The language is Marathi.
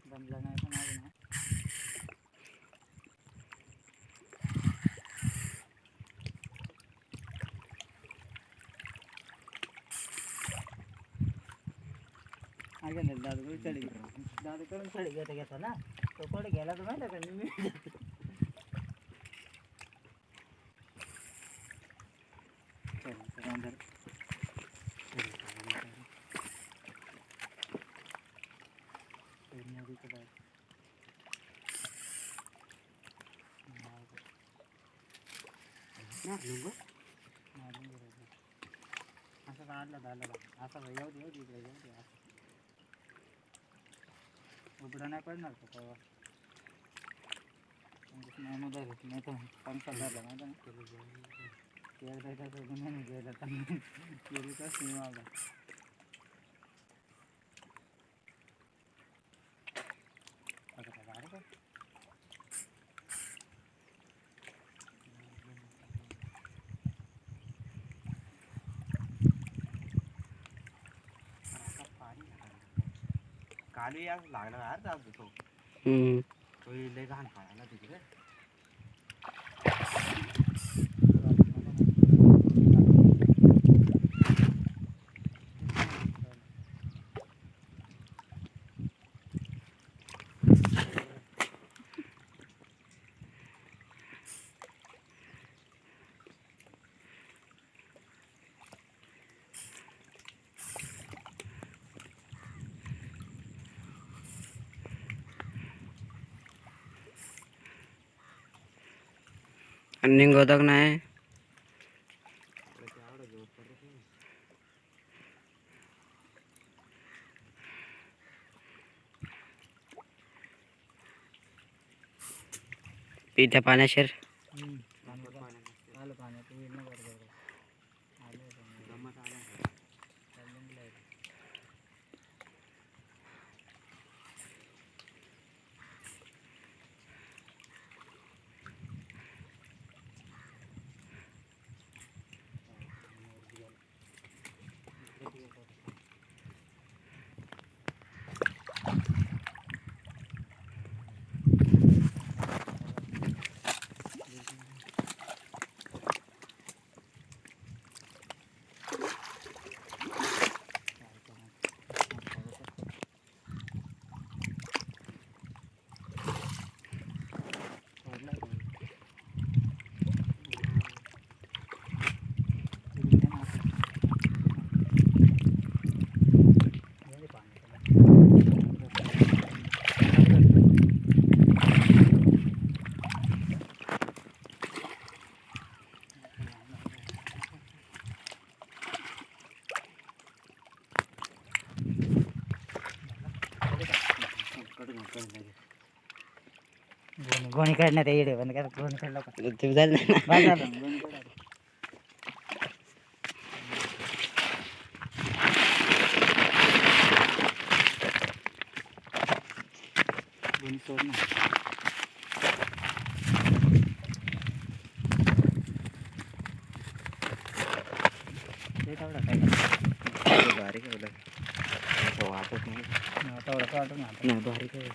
जमलं नाही पण अजून दादू चढ दादूकडून चढ घेता ना तो कोण गेला तर माहिती का मी असं काढलं झालं असं येऊ दे इकडे येऊ दे उघडं नाही पडणार तो तेव्हा नाही तर पंखा झाला माहिती ना एकदा त्याचं गेलं तर सिनेमा काली या लागला यार जाऊ तो तो लय घाण खायला तिकडे निघोदक नाही पित्या पाण्याशेर गोणी काढण्यात येडे बंद करा गोणी काढलं का ते झालं गोणी काढा गोणी सोड ना ते तेवढा काय बारीक आहे वाटत नाही तेवढं वाटत ना नाही बारीक आहे.